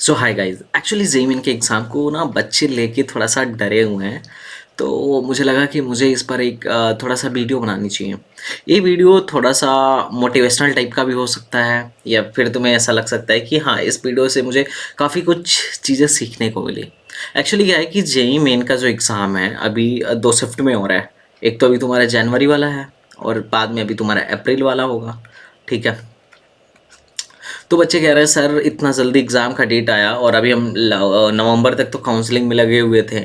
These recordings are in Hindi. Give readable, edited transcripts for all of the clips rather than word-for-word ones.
सो hi guys, actually JEE Main के एग्ज़ाम को ना बच्चे लेके थोड़ा सा डरे हुए हैं। तो मुझे लगा कि मुझे इस पर एक थोड़ा सा वीडियो बनानी चाहिए। ये वीडियो थोड़ा सा मोटिवेशनल टाइप का भी हो सकता है, या फिर तुम्हें ऐसा लग सकता है कि हाँ, इस वीडियो से मुझे काफ़ी कुछ चीज़ें सीखने को मिली। एक्चुअली क्या है कि जेईई मेन का जो एग्ज़ाम है अभी दो शिफ्ट में हो रहा है। एक तो अभी तुम्हारा जनवरी वाला है और बाद में अभी तुम्हारा अप्रैल वाला होगा। ठीक है। तो बच्चे कह रहे हैं सर इतना जल्दी एग्ज़ाम का डेट आया और अभी हम नवंबर तक तो काउंसलिंग में लगे हुए थे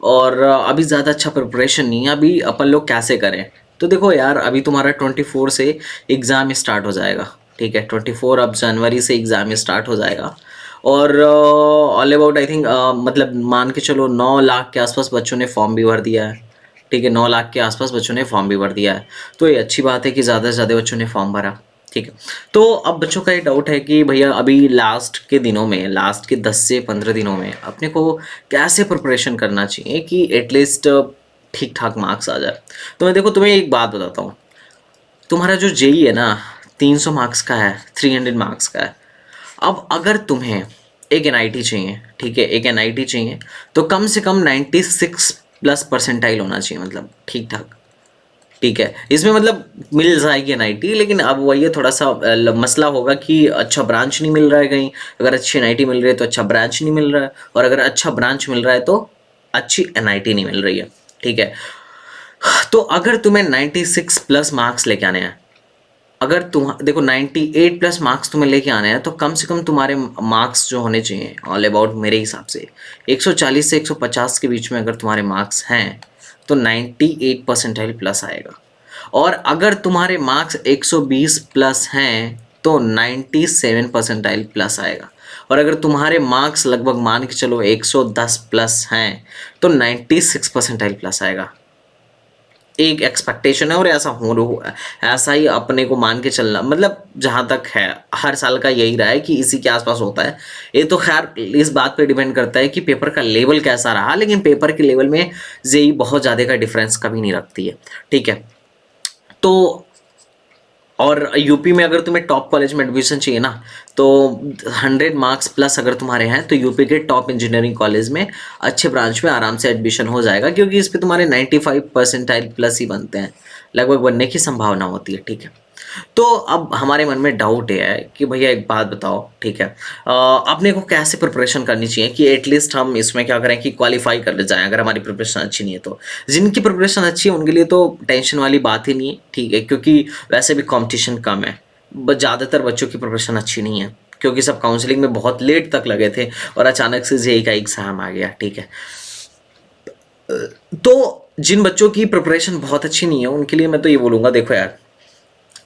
और अभी ज़्यादा अच्छा प्रिपरेशन नहीं है, अभी अपन लोग कैसे करें। तो देखो यार, अभी तुम्हारा 24 से एग्ज़ाम स्टार्ट हो जाएगा। ठीक है, 24 अब जनवरी से एग्ज़ाम स्टार्ट हो जाएगा और ऑल अबाउट आई थिंक मतलब मान के चलो 9 लाख के आसपास बच्चों ने फॉर्म भी भर दिया है। ठीक है, 9 लाख के आसपास बच्चों ने फॉर्म भी भर दिया है। तो ये अच्छी बात है कि ज़्यादा से ज़्यादा बच्चों ने फॉर्म भरा। ठीक है। तो अब बच्चों का ये डाउट है कि भैया अभी लास्ट के दिनों में, लास्ट के 10 से 15 दिनों में अपने को कैसे प्रिपरेशन करना चाहिए कि एटलीस्ट ठीक ठाक मार्क्स आ जाए। तो मैं देखो तुम्हें एक बात बताता हूँ। तुम्हारा जो जेई है ना, 300 मार्क्स का है, 300 मार्क्स का है। अब अगर तुम्हें एक एनआईटी चाहिए, ठीक है, एक एनआईटी चाहिए, तो कम से कम 96 प्लस परसेंटाइल होना चाहिए, मतलब ठीक ठाक। ठीक है, इसमें मतलब मिल जाएगी एनआईटी, लेकिन अब वही है, थोड़ा सा मसला होगा कि अच्छा ब्रांच नहीं मिल रहा है कहीं। अगर अच्छी एनआईटी मिल रही है तो अच्छा ब्रांच नहीं मिल रहा है, और अगर अच्छा ब्रांच मिल रहा है तो अच्छी एनआईटी नहीं मिल रही है। ठीक है। तो अगर तुम्हें 96 प्लस मार्क्स लेके आने हैं, अगर तुम देखो 98 प्लस मार्क्स तुम्हें लेके आने हैं, तो कम से कम तुम्हारे मार्क्स जो होने चाहिए ऑल अबाउट मेरे हिसाब से 140 से 150 के बीच में अगर तुम्हारे मार्क्स हैं तो 98 परसेंटाइल प्लस आएगा। और अगर तुम्हारे मार्क्स 120 प्लस हैं तो 97 परसेंटाइल प्लस आएगा। और अगर तुम्हारे मार्क्स लगभग मान के चलो 110 प्लस हैं तो 96 परसेंटाइल प्लस आएगा। एक एक्सपेक्टेशन है और ऐसा ही अपने को मान के चलना, मतलब जहाँ तक है हर साल का यही रहा है कि इसी के आसपास होता है। ये तो खैर इस बात पे डिपेंड करता है कि पेपर का लेवल कैसा रहा, लेकिन पेपर के लेवल में जेई बहुत ज़्यादा का डिफरेंस कभी नहीं रखती है। ठीक है। तो और यूपी में अगर तुम्हें टॉप कॉलेज में एडमिशन चाहिए ना, तो 100 मार्क्स प्लस अगर तुम्हारे हैं तो यूपी के टॉप इंजीनियरिंग कॉलेज में अच्छे ब्रांच में आराम से एडमिशन हो जाएगा, क्योंकि इस पे तुम्हारे 95 परसेंटाइल प्लस ही बनते हैं, लगभग बनने की संभावना होती है। ठीक है। तो अब हमारे मन में डाउट है कि भैया एक बात बताओ, ठीक है, अपने को कैसे प्रिपरेशन करनी चाहिए कि एटलीस्ट हम इसमें क्या करें कि क्वालिफाई कर ले जाएं अगर हमारी प्रिपरेशन अच्छी नहीं है तो। जिनकी प्रिपरेशन अच्छी है उनके लिए तो टेंशन वाली बात ही नहीं है। ठीक है, क्योंकि वैसे भी कंपटीशन कम है। ज़्यादातर बच्चों की प्रिपरेशन अच्छी नहीं है क्योंकि सब काउंसलिंग में बहुत लेट तक लगे थे और अचानक से जेईई का एग्ज़ाम आ गया। ठीक है। तो जिन बच्चों की प्रिपरेशन बहुत अच्छी नहीं है उनके लिए मैं तो ये बोलूँगा, देखो यार,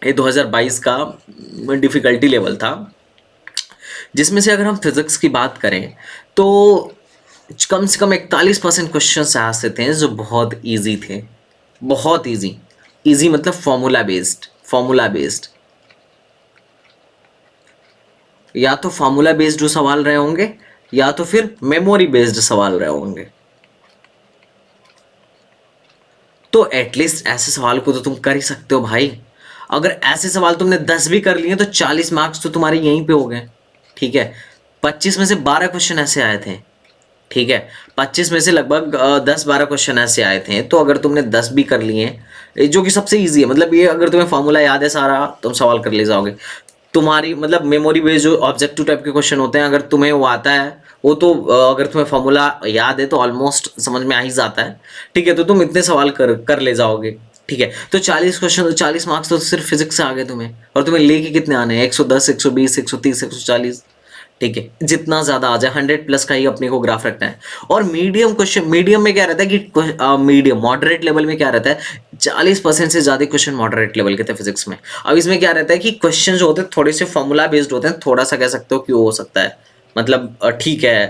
ये 2022 का डिफ़िकल्टी लेवल था, जिसमें से अगर हम फिज़िक्स की बात करें तो कम से कम 41% क्वेश्चन ऐसे थे जो बहुत इजी थे। बहुत इजी। इजी मतलब फॉर्मूला बेस्ड, फॉर्मूला बेस्ड। या तो फॉर्मूला बेस्ड जो सवाल रहे होंगे या तो फिर मेमोरी बेस्ड सवाल रहे होंगे। तो एटलीस्ट ऐसे सवाल को तो तुम कर ही सकते हो भाई। अगर ऐसे सवाल तुमने 10 भी कर लिए तो 40 मार्क्स तो तुम्हारे यहीं पे हो गए। ठीक है। 25 में से 12 क्वेश्चन ऐसे आए थे। ठीक है। 25 में से लगभग 10-12 क्वेश्चन ऐसे आए थे, तो अगर तुमने 10 भी कर लिए, जो कि सबसे ईजी है, मतलब ये अगर तुम्हें फॉर्मूला याद है सारा तुम सवाल कर ले जाओगे। तुम्हारी मतलब मेमोरी बेस्ड जो ऑब्जेक्टिव टाइप के क्वेश्चन होते हैं, अगर तुम्हें वो आता है, वो तो अगर तुम्हें फॉर्मूला याद है तो ऑलमोस्ट समझ में आ ही जाता है। ठीक है, तो तुम इतने सवाल कर कर ले जाओगे। ठीक है, तो 40 क्वेश्चन, 40 मार्क्स तो सिर्फ फिजिक्स से आ गए तुम्हें। और तुम्हें लेके कितने आने हैं? 110, 120, 130, 140। ठीक है, जितना ज़्यादा आ जाए 100 प्लस का ही अपने को ग्राफ रखना है। और मीडियम क्वेश्चन, मीडियम में क्या रहता है कि मीडियम मॉडरेट लेवल में क्या रहता है, 40% से ज़्यादा क्वेश्चन मॉडरेट लेवल के थे फिजिक्स में। अब इसमें क्या रहता है कि क्वेश्चन जो होते हैं थोड़े से फॉर्मूला बेस्ड होते हैं, थोड़ा सा कह सकते हो कि वो हो सकता है, मतलब ठीक है,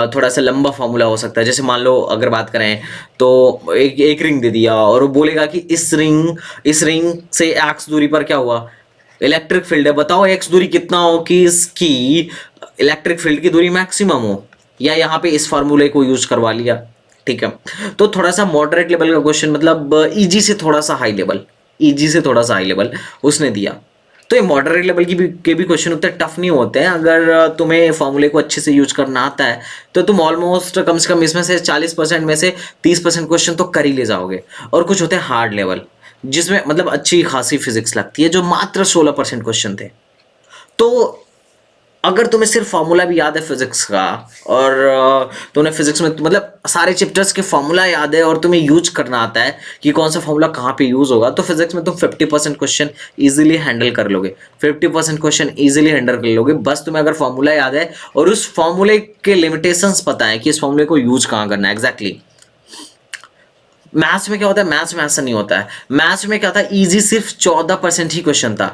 थोड़ा सा लंबा फॉर्मूला हो सकता है। जैसे मान लो अगर बात करें तो एक रिंग दे दिया और वो बोलेगा कि इस रिंग से एक्स दूरी पर क्या हुआ, इलेक्ट्रिक फील्ड है, बताओ एक्स दूरी कितना हो कि इसकी इलेक्ट्रिक फील्ड की दूरी मैक्सिमम हो, या यहाँ पे इस फार्मूले को यूज करवा लिया। ठीक है, तो थोड़ा सा मॉडरेट लेवल का क्वेश्चन, मतलब इजी से थोड़ा सा हाई लेवल, इजी से थोड़ा सा हाई लेवल उसने दिया। तो ये मॉडरेट लेवल के भी क्वेश्चन उतने टफ नहीं होते हैं। अगर तुम्हें फॉर्मूले को अच्छे से यूज करना आता है तो तुम ऑलमोस्ट कम से कम इसमें से 40% में से 30% क्वेश्चन तो कर ही ले जाओगे। और कुछ होते हैं हार्ड लेवल, जिसमें मतलब अच्छी खासी फिजिक्स लगती है, जो मात्र 16% क्वेश्चन थे। तो अगर तुम्हें सिर्फ फॉर्मूला भी याद है फिजिक्स का, और तुम्हें फिजिक्स में मतलब सारे चैप्टर्स के फॉर्मूला याद है और तुम्हें यूज करना आता है कि कौन सा फॉर्मूला कहाँ पे यूज होगा, तो फिजिक्स में तुम 50% क्वेश्चन इजीली हैंडल कर लोगे। 50% क्वेश्चन इजीली हैंडल कर लोगे, बस तुम्हें अगर फॉर्मूला याद है और उस फॉर्मूले के लिमिटेशंस पता है कि इस फॉर्मूले को यूज कहाँ करना है एग्जैक्टली। मैथ्स में क्या होता है, मैथ्स में ऐसा नहीं होता है। मैथ्स में क्या था, इजी सिर्फ 14% ही क्वेश्चन था,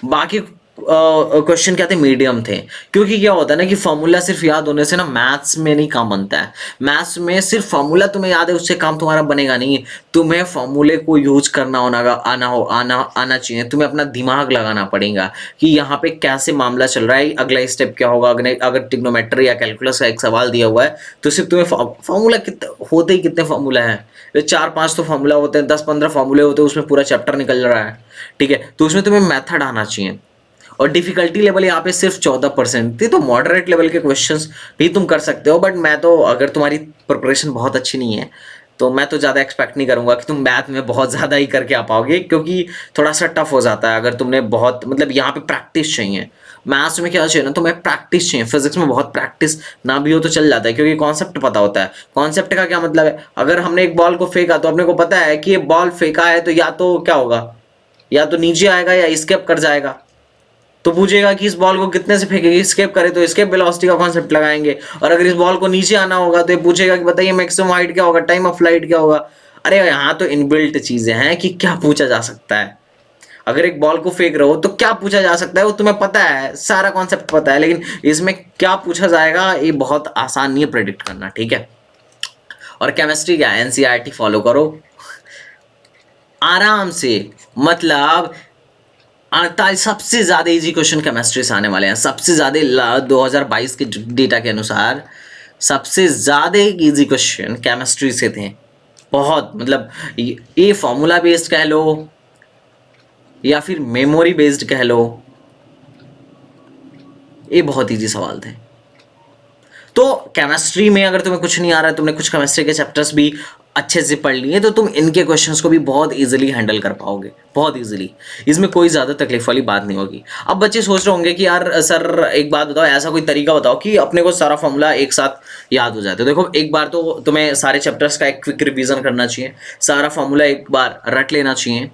बाकी क्वेश्चन क्या थे, मीडियम थे। क्योंकि क्या होता है ना कि फॉर्मूला सिर्फ याद होने से ना मैथ्स में नहीं काम बनता है। मैथ्स में सिर्फ फॉर्मूला तुम्हें याद है उससे काम तुम्हारा बनेगा नहीं। तुम्हें फॉर्मूले को यूज करना आना चाहिए। तुम्हें अपना दिमाग लगाना पड़ेगा कि यहाँ पे कैसे मामला चल रहा है, अगला स्टेप क्या होगा। अगर ट्रिग्नोमेट्री या कैलकुलस का एक सवाल दिया हुआ है तो सिर्फ तुम्हें फॉर्मूला होते ही कितने फॉर्मूला है, 4-5 तो फॉर्मूला होते हैं, 10-15 फॉर्मूले होते हैं, उसमें पूरा चैप्टर निकल रहा है। ठीक है, तो उसमें तुम्हें मेथड आना चाहिए। और डिफिकल्टी लेवल यहाँ पे सिर्फ 14% थी, तो मॉडरेट लेवल के क्वेश्चंस भी तुम कर सकते हो। बट मैं तो, अगर तुम्हारी प्रिपरेशन बहुत अच्छी नहीं है तो मैं तो ज़्यादा एक्सपेक्ट नहीं करूँगा कि तुम मैथ में बहुत ज़्यादा ही करके आ पाओगे, क्योंकि थोड़ा सा टफ हो जाता है। अगर तुमने बहुत मतलब यहाँ पे प्रैक्टिस चाहिए। मैथ्स में क्या चाहिए ना, तुम्हें प्रैक्टिस चाहिए। फिजिक्स में बहुत प्रैक्टिस ना भी हो तो चल जाता है, क्योंकि कॉन्सेप्ट पता होता है। कॉन्सेप्ट का क्या मतलब है, अगर हमने एक बॉल को फेंका तो अपने को पता है कि ये बॉल फेंका है तो या तो क्या होगा, या तो नीचे आएगा या स्केप कर जाएगा। तो पूछेगा कि इस बॉल को कितने से फेंकेगी, स्केप करे तो स्केप वेलोसिटी का कॉन्सेप्ट लगाएंगे। और अगर इस बॉल को नीचे आना होगा तो ये पूछेगा कि बताइए मैक्सिमम हाइट क्या होगा, टाइम ऑफ फ्लाइट क्या होगा। अरे यहाँ तो इनबिल्ट चीजें हैं कि क्या पूछा जा सकता है। अगर एक बॉल को फेंक रहे हो तो क्या पूछा जा सकता है वो तुम्हें पता है, सारा कॉन्सेप्ट पता है। लेकिन इसमें क्या पूछा जाएगा ये बहुत आसान नहीं है प्रेडिक्ट करना। ठीक है, और केमिस्ट्री क्या, एनसीईआरटी फॉलो करो आराम से। मतलब 48 सबसे ज्यादा इजी क्वेश्चन केमिस्ट्री से आने वाले हैं। सबसे ज्यादा 2022 के डेटा के अनुसार सबसे ज्यादा इजी क्वेश्चन केमिस्ट्री से थे। बहुत मतलब ये फॉर्मूला बेस्ड कह लो या फिर मेमोरी बेस्ड कह लो, ये बहुत इजी सवाल थे। तो केमिस्ट्री में अगर तुम्हें कुछ नहीं आ रहा है, तुमने कुछ केमिस्ट्री के चैप्टर्स भी अच्छे से पढ़ लिए, तो तुम इनके क्वेश्चंस को भी बहुत इजीली हैंडल कर पाओगे, बहुत इजीली। इसमें कोई ज़्यादा तकलीफ वाली बात नहीं होगी। अब बच्चे सोच रहे होंगे कि यार सर एक बात बताओ, ऐसा कोई तरीका बताओ कि अपने को सारा फॉर्मूला एक साथ याद हो जाए। तो देखो, एक बार तो तुम्हें सारे चैप्टर्स का एक क्विक रिवीजन करना चाहिए, सारा फॉर्मूला एक बार रट लेना चाहिए,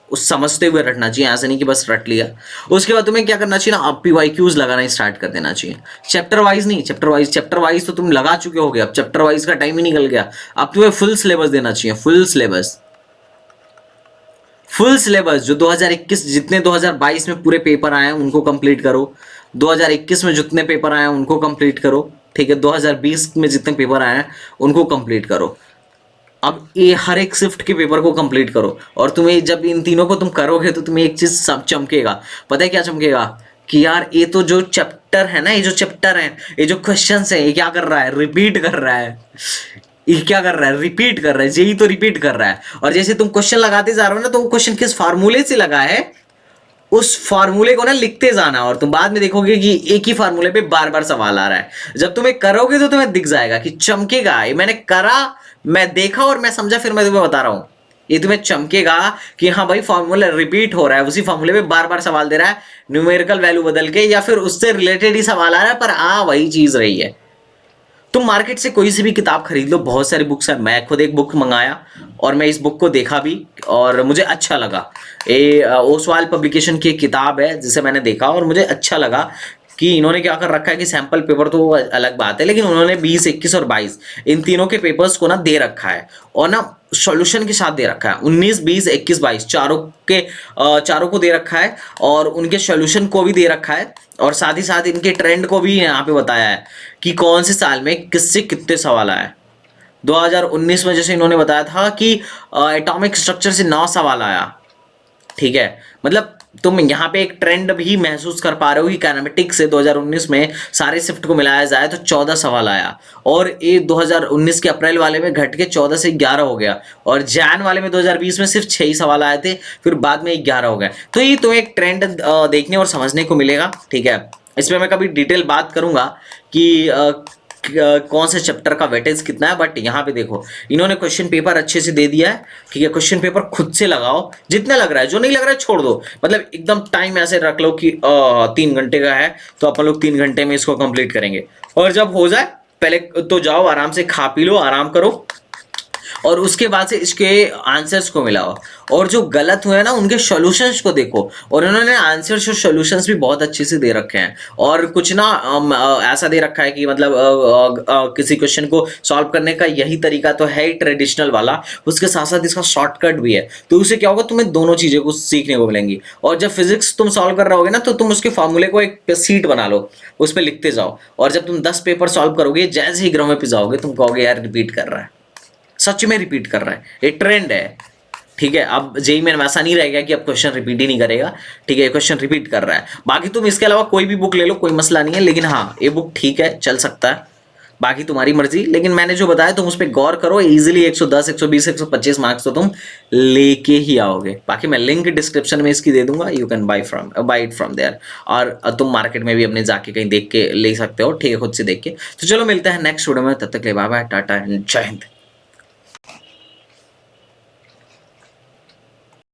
उस समझते हुए रटना चाहिए, ऐसा नहीं कि बस रट लिया। उसके बाद तुम्हें क्या करना चाहिए ना, अब PYQs लगाना स्टार्ट कर देना चाहिए। चैप्टर वाइज नहीं, चैप्टर वाइज तो तुम लगा चुके होगे, अब चैप्टर वाइज का टाइम ही निकल गया। अब तुम्हें फुल सिलेबस देना चाहिए, फुल सिलेबस जो 2021 जितने 2022 में पूरे पेपर आए हैं उनको कंप्लीट करो, 2021 में जितने पेपर आए हैं उनको कंप्लीट करो। ठीक है, 2020 में जितने पेपर आए हैं उनको कंप्लीट करो। अब ये हर एक शिफ्ट के पेपर को कंप्लीट करो। और तुम्हें जब इन तीनों को तुम करोगे तो तुम्हें एक चीज सब चमकेगा। पता है क्या चमकेगा, कि यार ये तो जो चैप्टर है ना, ये जो चैप्टर है, ये जो क्वेश्चंस है, ये क्या कर रहा है, रिपीट कर रहा है। ये क्या कर रहा है, रिपीट कर रहा है, यही तो रिपीट कर रहा है। और जैसे तुम क्वेश्चन लगाते जा रहे हो ना, तो वो क्वेश्चन किस फार्मूले से लगा है, उस फार्मूले को ना लिखते जाना, और तुम बाद में देखोगे कि एक ही फार्मूले पे बार बार सवाल आ रहा है। जब तुम्हें करोगे तो तुम्हें दिख जाएगा कि चमकेगा, ये मैंने करा, मैं देखा और मैं समझा, फिर मैं तुम्हें बता रहा हूं। ये तुम्हें चमकेगा कि हाँ भाई फॉर्मूला रिपीट हो रहा है, उसी फॉर्मूले पे बार बार सवाल दे रहा है, न्यूमेरिकल वैल्यू बदल के या फिर उससे रिलेटेड ही सवाल आ रहा है, पर वही चीज रही है। तुम मार्केट से कोई सी भी किताब खरीद लो, बहुत सारी बुक्स है। मैं खुद एक बुक मंगाया और मैं इस बुक को देखा भी और मुझे अच्छा लगा। ये ओसवाल पब्लिकेशन की एक किताब है जिसे मैंने देखा और मुझे अच्छा लगा कि इन्होंने क्या कर रखा है कि सैंपल पेपर तो अलग बात है, लेकिन उन्होंने 20, 21 और 22 इन तीनों के पेपर्स को ना दे रखा है और ना सॉल्यूशन के साथ दे रखा है। 19, 20, 21, 22 चारों को दे रखा है और उनके सॉल्यूशन को भी दे रखा है, और साथ ही साथ इनके ट्रेंड को भी यहाँ पे बताया है कि कौन से साल में किससे कितने सवाल आए। 2019 में जैसे इन्होंने बताया था कि एटॉमिक स्ट्रक्चर से 9 सवाल आया। ठीक है, मतलब तुम यहाँ पे एक ट्रेंड भी महसूस कर पा रहे हो कि काइनेमेटिक्स से 2019 में सारे शिफ्ट को मिलाया जाए तो 14 सवाल आया, और ये 2019 के अप्रैल वाले में घट के 14 से 11 हो गया, और जैन वाले में 2020 में सिर्फ 6 ही सवाल आए थे, फिर बाद में 11 हो गए। तो ये तुम्हें एक ट्रेंड देखने और समझने को मिलेगा, ठीक है। इस पर मैं कभी डिटेल बात करूंगा कि कौन से चैप्टर का वेटेज कितना है, बट यहाँ पे देखो इन्होंने क्वेश्चन पेपर अच्छे से दे दिया है, ठीक है। क्वेश्चन पेपर खुद से लगाओ जितना लग रहा है, जो नहीं लग रहा है छोड़ दो, मतलब एकदम टाइम ऐसे रख लो कि 3 घंटे का है तो अपन लोग 3 घंटे में इसको कंप्लीट करेंगे, और जब हो जाए पहले तो जाओ आराम से खा पी लो, आराम करो, और उसके बाद से इसके आंसर्स को मिलाओ, और जो गलत हुए ना उनके सॉल्यूशंस को देखो, और उन्होंने आंसर्स और सॉल्यूशंस भी बहुत अच्छे से दे रखे हैं, और कुछ ना ऐसा दे रखा है कि मतलब किसी क्वेश्चन को सॉल्व करने का यही तरीका तो है ही ट्रेडिशनल वाला, उसके साथ साथ इसका शॉर्टकट भी है, तो उससे क्या होगा तुम्हें दोनों चीजें को सीखने को मिलेंगी। और जब फिजिक्स तुम सॉल्व कर रहे होगे ना तो तुम उसके फॉर्मूले को एक सीट बना लो, उस पर लिखते जाओ, और जब तुम 10 पेपर सॉल्व करोगे जैसे ही ग्राउंड में पिजाओगे तुम कहोगे यार रिपीट कर रहा है, सच में रिपीट कर रहा है, एक ट्रेंड है, ठीक है। अब जेई में वैसा नहीं रहेगा कि अब क्वेश्चन रिपीट ही नहीं करेगा, ठीक है, क्वेश्चन रिपीट कर रहा है। बाकी तुम इसके अलावा कोई भी बुक ले लो, कोई मसला नहीं है, लेकिन हाँ ये बुक ठीक है, चल सकता है, बाकी तुम्हारी मर्जी, लेकिन मैंने जो बताया तुम उस पर गौर करो, इजीली 110 120 125 मार्क्स तो तुम लेके ही आओगे। बाकी मैं लिंक डिस्क्रिप्शन में इसकी दे दूंगा, you can buy it from there, और तुम मार्केट में भी अपने जाके कहीं देख के ले सकते हो, ठीक है, खुद से देख के। तो चलो मिलते हैं नेक्स्ट वीडियो में, तब तक के लिए बाय बाय, टाटा एंड जय हिंद।